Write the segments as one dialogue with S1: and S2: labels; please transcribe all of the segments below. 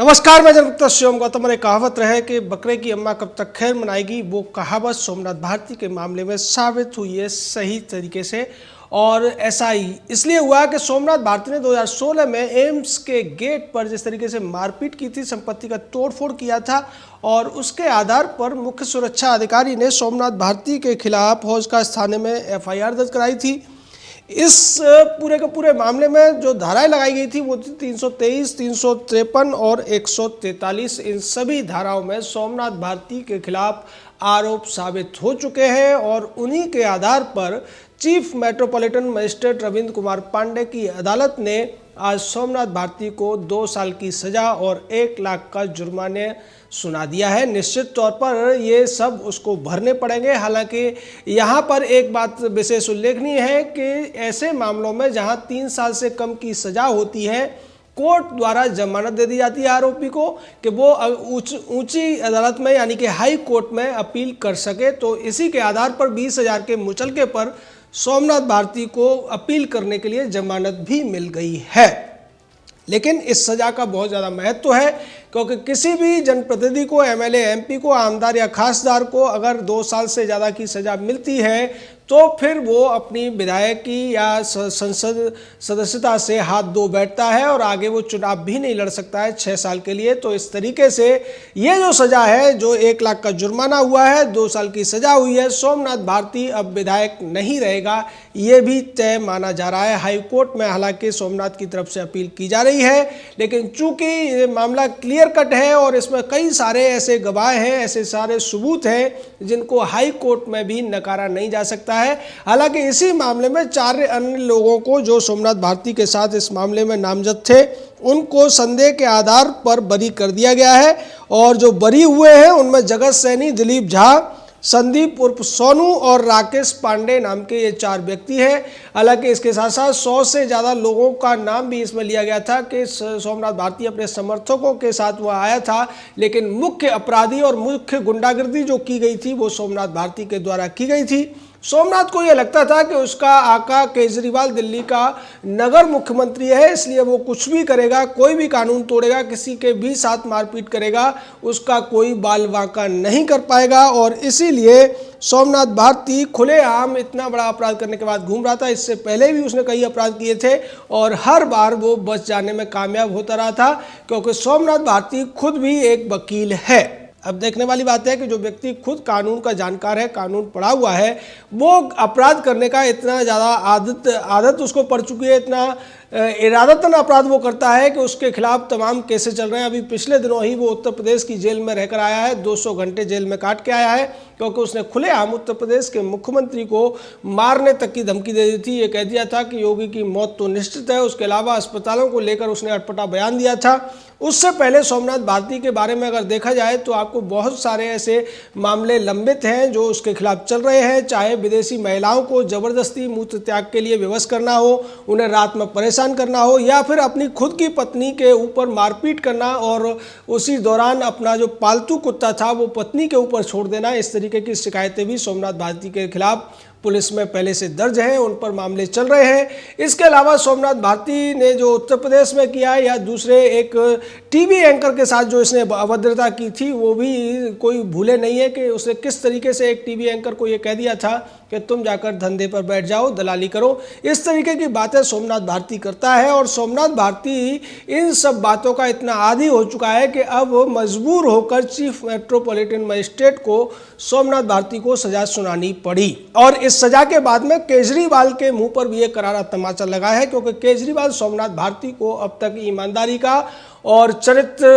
S1: नमस्कार, मैं जनगुप्ता शिवम गौतम। एक कहावत रहे कि बकरे की अम्मा कब तक खैर मनाएगी, वो कहावत सोमनाथ भारती के मामले में साबित हुई है सही तरीके से। और ऐसा ही इसलिए हुआ कि सोमनाथ भारती ने 2016 में एम्स के गेट पर जिस तरीके से मारपीट की थी, संपत्ति का तोड़फोड़ किया था, और उसके आधार पर मुख्य सुरक्षा अधिकारी ने सोमनाथ भारती के खिलाफ हौज थाने में एफआईआर दर्ज कराई थी। इस पूरे के पूरे मामले में जो धाराएं लगाई गई थी वो थी 323, 353 और 143। इन सभी धाराओं में सोमनाथ भारती के खिलाफ आरोप साबित हो चुके हैं और उन्हीं के आधार पर chief metropolitan magistrate Ravindra Kumar Pandey की अदालत ने आज सोमनाथ भारती को 2 साल की सजा और 1 लाख का जुर्माने सुना दिया है। निश्चित तौर पर ये सब उसको भरने पड़ेंगे। हालांकि यहाँ पर एक बात विशेष उल्लेखनीय है कि ऐसे मामलों में जहाँ 3 साल से कम की सजा होती है, कोर्ट द्वारा जमानत दे दी जाती है आरोपी को कि वो ऊंची अदालत में यानी कि हाई कोर्ट में अपील कर सके। तो इसी के आधार पर 20,000 के मुचलके पर सोमनाथ भारती को अपील करने के लिए जमानत भी मिल गई है। लेकिन इस सजा का बहुत ज़्यादा महत्व है, क्योंकि किसी भी जनप्रतिनिधि को, एमएलए, एमपी को, आमदार या खासदार को अगर 2 साल से ज़्यादा की सज़ा मिलती है तो फिर वो अपनी विधायकी या संसद सदस्यता से हाथ धो बैठता है और आगे वो चुनाव भी नहीं लड़ सकता है 6 साल के लिए। तो इस तरीके से ये जो सज़ा है, जो 1 लाख का जुर्माना हुआ है, 2 साल की सज़ा हुई है, सोमनाथ भारती अब विधायक नहीं रहेगा, ये भी तय माना जा रहा है हाई कोर्ट में। हालांकि सोमनाथ की तरफ से अपील की जा रही है, लेकिन चूंकि ये मामला क्लियर कट है और इसमें कई सारे ऐसे गवाह हैं, ऐसे सारे सबूत हैं जिनको हाई कोर्ट में भी नकारा नहीं जा सकता है। हालांकि इसी मामले में 4 अन्य लोगों को जो सोमनाथ भारती के साथ इस मामले में नामजद थे, उनको संदेह के आधार पर बरी कर दिया गया है। और जो बरी हुए हैं उनमें जगत सैनी, दिलीप झा, संदीप उर्फ सोनू और राकेश पांडे नाम के ये 4 व्यक्ति हैं। हालांकि इसके साथ साथ 100 से ज़्यादा लोगों का नाम भी इसमें लिया गया था कि सोमनाथ भारती अपने समर्थकों के साथ वह आया था, लेकिन मुख्य अपराधी और मुख्य गुंडागर्दी जो की गई थी वो सोमनाथ भारती के द्वारा की गई थी। सोमनाथ को यह लगता था कि उसका आका केजरीवाल दिल्ली का नगर मुख्यमंत्री है, इसलिए वो कुछ भी करेगा, कोई भी कानून तोड़ेगा, किसी के भी साथ मारपीट करेगा, उसका कोई बाल बांका नहीं कर पाएगा। और इसीलिए सोमनाथ भारती खुलेआम इतना बड़ा अपराध करने के बाद घूम रहा था। इससे पहले भी उसने कई अपराध किए थे और हर बार वो बच जाने में कामयाब होता रहा था, क्योंकि सोमनाथ भारती खुद भी एक वकील है। अब देखने वाली बात है कि जो व्यक्ति खुद कानून का जानकार है, कानून पढ़ा हुआ है, वो अपराध करने का इतना ज़्यादा आदत उसको पड़ चुकी है, इतना इरादतन अपराध वो करता है कि उसके खिलाफ तमाम केसेस चल रहे हैं। अभी पिछले दिनों ही वो उत्तर प्रदेश की जेल में रहकर आया है, 200 घंटे जेल में काट के आया है, क्योंकि उसने खुलेआम उत्तर प्रदेश के मुख्यमंत्री को मारने तक की धमकी दे दी थी। ये कह दिया था कि योगी की मौत तो निश्चित है। उसके अलावा अस्पतालों को लेकर उसने अटपटा बयान दिया था। उससे पहले सोमनाथ भारती के बारे में अगर देखा जाए तो आपको बहुत सारे ऐसे मामले लंबित हैं जो उसके खिलाफ चल रहे हैं, चाहे विदेशी महिलाओं को जबरदस्ती मूत्र त्याग के लिए विवश करना हो, उन्हें रात में परेशान करना हो, या फिर अपनी खुद की पत्नी के ऊपर मारपीट करना और उसी दौरान अपना जो पालतू कुत्ता था वो पत्नी के ऊपर छोड़ देना। इस तरीके की शिकायतें भी सोमनाथ भारती के खिलाफ पुलिस में पहले से दर्ज हैं, उन पर मामले चल रहे हैं। इसके अलावा सोमनाथ भारती ने जो उत्तर प्रदेश में किया है, या दूसरे एक टीवी एंकर के साथ जो इसने अभद्रता की थी, वो भी कोई भूले नहीं है कि उसने किस तरीके से एक टीवी एंकर को ये कह दिया था कि तुम जाकर धंधे पर बैठ जाओ, दलाली करो। इस तरीके की बातें सोमनाथ भारती करता है और सोमनाथ भारती इन सब बातों का इतना आदी हो चुका है कि अब मजबूर होकर चीफ मेट्रोपॉलिटन मजिस्ट्रेट को सोमनाथ भारती को सजा सुनानी पड़ी। और इस सजा के बाद में केजरीवाल के मुंह पर भी एक करारा तमाचा लगा है, क्योंकि केजरीवाल सोमनाथ भारती को अब तक ईमानदारी का और चरित्र,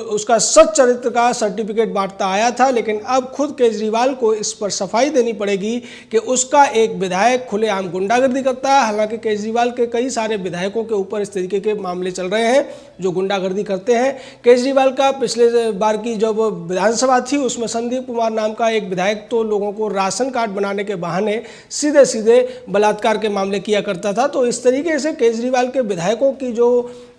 S1: उसका सच चरित्र का सर्टिफिकेट बांटता आया था, लेकिन अब खुद केजरीवाल को इस पर सफाई देनी पड़ेगी कि उसका एक विधायक खुलेआम गुंडागर्दी करता है। हालांकि केजरीवाल के कई सारे विधायकों के ऊपर इस तरीके के मामले चल रहे हैं जो गुंडागर्दी करते हैं। केजरीवाल का पिछले बार की जब विधानसभा थी उसमें संदीप कुमार नाम का एक विधायक तो लोगों को राशन कार्ड बनाने के बहाने सीधे सीधे बलात्कार के मामले किया करता था। तो इस तरीके से केजरीवाल के विधायकों की जो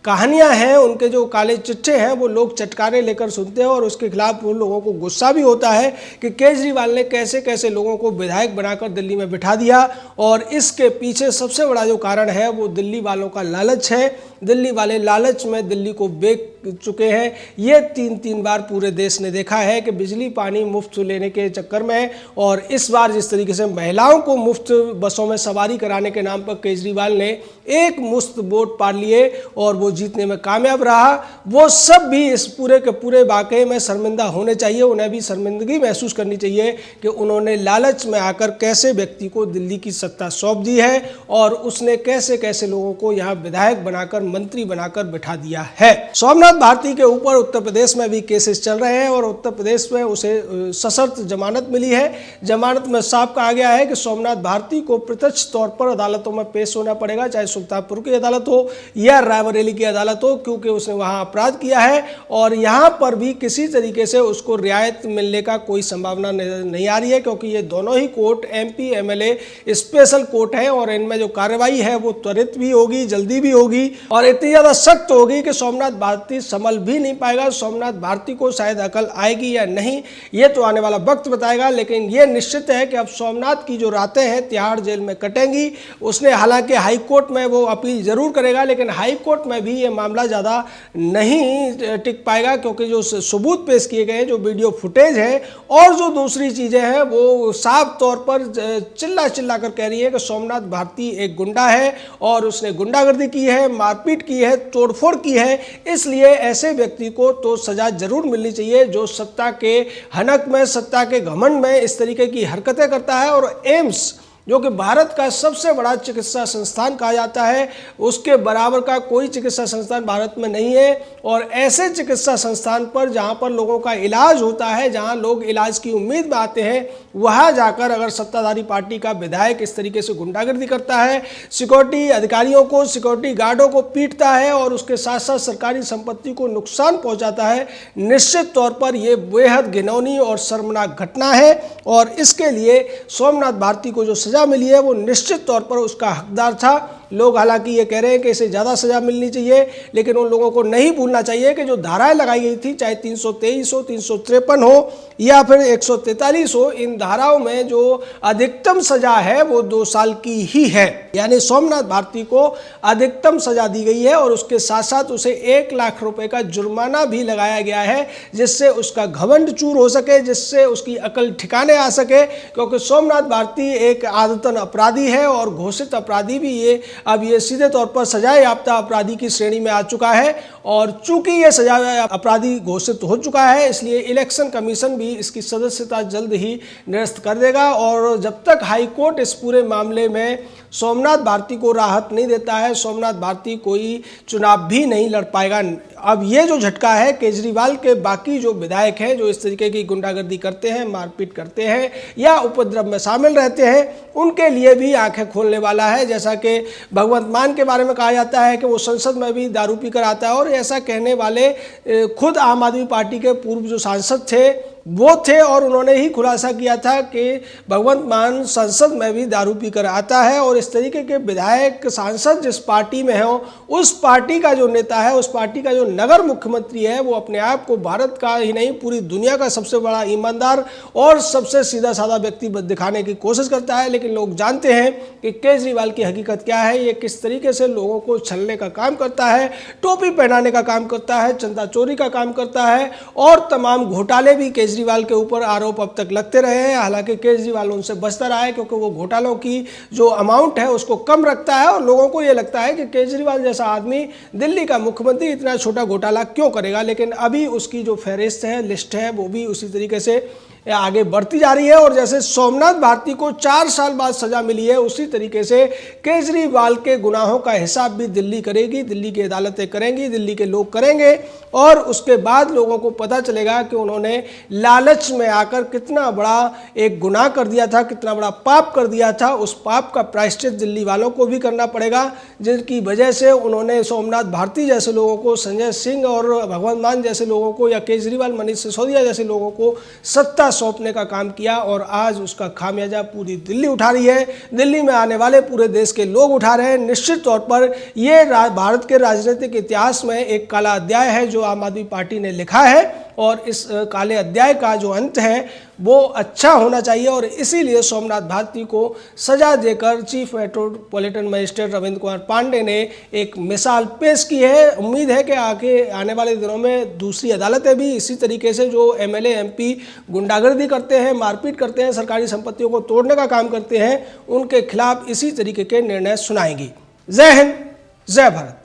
S1: कहानियां हैं, उनके जो काले चिट्ठे हैं, वो लोग चटकारे लेकर सुनते हैं और उसके खिलाफ उन लोगों को गुस्सा भी होता है कि केजरीवाल ने कैसे कैसे लोगों को विधायक बनाकर दिल्ली में बिठा दिया। और इसके पीछे सबसे बड़ा जो कारण है वो दिल्ली वालों का लालच है। दिल्ली वाले लालच में दिल्ली को बेच चुके हैं। ये तीन बार पूरे देश ने देखा है कि बिजली पानी मुफ्त लेने के चक्कर में, और इस बार जिस तरीके से महिलाओं को मुफ्त बसों में सवारी कराने के नाम पर केजरीवाल ने एक मुफ्त वोट पा लिए और वो जीतने में कामयाब रहा, वो सब भी इस पूरे के पूरे वाकये में शर्मिंदा होने चाहिए। उन्हें भी शर्मिंदगी महसूस करनी चाहिए कि उन्होंने लालच में आकर कैसे व्यक्ति को दिल्ली की सत्ता सौंप दी है और उसने कैसे कैसे लोगों को यहाँ विधायक बनाकर, मंत्री बनाकर बिठा दिया है। सोमनाथ भारती के ऊपर उत्तर प्रदेश में भी केसेस चल रहे हैं और उत्तर प्रदेश में उसे सशर्त जमानत मिली है। जमानत में साफ कहा गया है कि सोमनाथ भारती को प्रत्यक्ष तौर पर अदालतों में पेश होना पड़ेगा, चाहे सुल्तानपुर की अदालत हो या रायबरेली की अदालत हो, क्योंकि उसने वहां अपराध किया है और यहां पर भी किसी तरीके से उसको रियायत मिलने का कोई संभावना नहीं आ रही है, क्योंकि ये दोनों ही court MP MLA special court है और इनमें जो कार्रवाई है वो त्वरित भी होगी, जल्दी भी होगी और इतनी ज्यादा सख्त होगी कि सोमनाथ भारती संभल भी नहीं पाएगा। सोमनाथ भारती को शायद अकल आएगी या नहीं, ये तो आने वाला वक्त बताएगा, लेकिन ये निश्चित है कि अब सोमनाथ की जो रातें हैं तिहाड़ जेल में कटेंगी। उसने हालांकि हाई कोर्ट में वो अपील जरूर करेगा, लेकिन हाई कोर्ट में भी ये मामला ज़्यादा नहीं टिक पाएगा, क्योंकि जो सबूत पेश किए गए हैं, जो वीडियो फुटेज है और जो दूसरी चीज़ें हैं, वो साफ तौर पर चिल्ला कर कह रही है कि सोमनाथ भारती एक गुंडा है और उसने गुंडागर्दी की है, मारपीट की है, तोड़फोड़ की है। इसलिए ऐसे व्यक्ति को तो सजा जरूर मिलनी चाहिए जो सत्ता के हनक में, सत्ता के घमंड में इस तरीके की हरकतें करता है। और एम्स जो कि भारत का सबसे बड़ा चिकित्सा संस्थान कहा जाता है, उसके बराबर का कोई चिकित्सा संस्थान भारत में नहीं है। और ऐसे चिकित्सा संस्थान पर जहां पर लोगों का इलाज होता है, जहां लोग इलाज की उम्मीद में आते हैं, वहां जाकर अगर सत्ताधारी पार्टी का विधायक इस तरीके से गुंडागर्दी करता है, सिक्योरिटी अधिकारियों को, सिक्योरिटी गार्डों को पीटता है और उसके साथ साथ सरकारी संपत्ति को नुकसान पहुंचाता है, निश्चित तौर पर यह बेहद घिनौनी और शर्मनाक घटना है। और इसके लिए सोमनाथ भारती को जो सजा मिली है वो निश्चित तौर पर उसका हकदार था। लोग हालांकि ये कह रहे हैं कि इसे ज़्यादा सजा मिलनी चाहिए, लेकिन उन लोगों को नहीं भूलना चाहिए कि जो धाराएं लगाई गई थी, चाहे 323 हो, 353 हो या फिर 143 हो, इन धाराओं में जो अधिकतम सजा है वो 2 साल की ही है। यानी सोमनाथ भारती को अधिकतम सजा दी गई है और उसके साथ साथ उसे 1 लाख रुपए का जुर्माना भी लगाया गया है, जिससे उसका घमंड चूर हो सके, जिससे उसकी अकल ठिकाने आ सके। क्योंकि सोमनाथ भारती एक आदतन अपराधी है और घोषित अपराधी भी ये अब ये सीधे तौर पर सजा याफ्ता अपराधी की श्रेणी में आ चुका है। और चूंकि ये सजा अपराधी घोषित हो चुका है, इसलिए इलेक्शन कमीशन भी इसकी सदस्यता जल्द ही निरस्त कर देगा। और जब तक हाई कोर्ट इस पूरे मामले में सोमनाथ भारती को राहत नहीं देता है, सोमनाथ भारती कोई चुनाव भी नहीं लड़ पाएगा। अब ये जो झटका है केजरीवाल के बाकी जो विधायक हैं जो इस तरीके की गुंडागर्दी करते हैं, मारपीट करते हैं या उपद्रव में शामिल रहते हैं, उनके लिए भी आंखें खोलने वाला है। जैसा कि भगवंत मान के बारे में कहा जाता है कि वो संसद में भी दारू पीकर आता है, और ऐसा कहने वाले खुद आम आदमी पार्टी के पूर्व जो सांसद थे वो थे, और उन्होंने ही खुलासा किया था कि भगवंत मान संसद में भी दारू पीकर आता है। और इस तरीके के विधायक सांसद जिस पार्टी में हो, उस पार्टी का जो नेता है, उस पार्टी का जो नगर मुख्यमंत्री है, वो अपने आप को भारत का ही नहीं पूरी दुनिया का सबसे बड़ा ईमानदार और सबसे सीधा साधा व्यक्ति दिखाने की कोशिश करता है। लेकिन लोग जानते हैं कि केजरीवाल की हकीकत क्या है, ये किस तरीके से लोगों को छलने का काम करता है, टोपी पहनाने का काम करता है, चंदा चोरी का काम करता है, और तमाम घोटाले भी केजरीवाल के ऊपर आरोप अब तक लगते रहे हैं। हालांकि केजरीवाल उनसे बचता रहा है, क्योंकि वो घोटालों की जो अमाउंट है उसको कम रखता है, और लोगों को ये लगता है कि केजरीवाल जैसा आदमी दिल्ली का मुख्यमंत्री इतना छोटा घोटाला क्यों करेगा। लेकिन अभी उसकी जो फहरिस्त है, लिस्ट है, वो भी उसी तरीके से आगे बढ़ती जा रही है। और जैसे सोमनाथ भारती को 4 साल बाद सजा मिली है, उसी तरीके से केजरीवाल के गुनाहों का हिसाब भी दिल्ली करेगी, दिल्ली की अदालतें करेंगी, दिल्ली के लोग करेंगे। और उसके बाद लोगों को पता चलेगा कि उन्होंने लालच में आकर कितना बड़ा एक गुनाह कर दिया था, कितना बड़ा पाप कर दिया था। उस पाप का प्रायश्चित दिल्ली वालों को भी करना पड़ेगा, जिनकी वजह से उन्होंने सोमनाथ भारती जैसे लोगों को, संजय सिंह और भगवंत मान जैसे लोगों को, या केजरीवाल, मनीष सिसोदिया जैसे लोगों को सत्ता सौंपने का काम किया। और आज उसका खामियाजा पूरी दिल्ली उठा रही है, दिल्ली में आने वाले पूरे देश के लोग उठा रहे हैं। निश्चित तौर पर यह भारत के राजनीतिक इतिहास में एक काला अध्याय है जो आम आदमी पार्टी ने लिखा है। और इस काले अध्याय का जो अंत है वो अच्छा होना चाहिए और इसीलिए सोमनाथ भारती को सजा देकर chief metropolitan magistrate Ravindra Kumar Pandey ने एक मिसाल पेश की है। उम्मीद है कि आगे आने वाले दिनों में दूसरी अदालतें भी इसी तरीके से जो एमएलए एमपी गुंडागर्दी करते हैं, मारपीट करते हैं, सरकारी संपत्तियों को तोड़ने का काम करते हैं, उनके खिलाफ इसी तरीके के निर्णय सुनाएंगी। जय हिंद, जय भारत।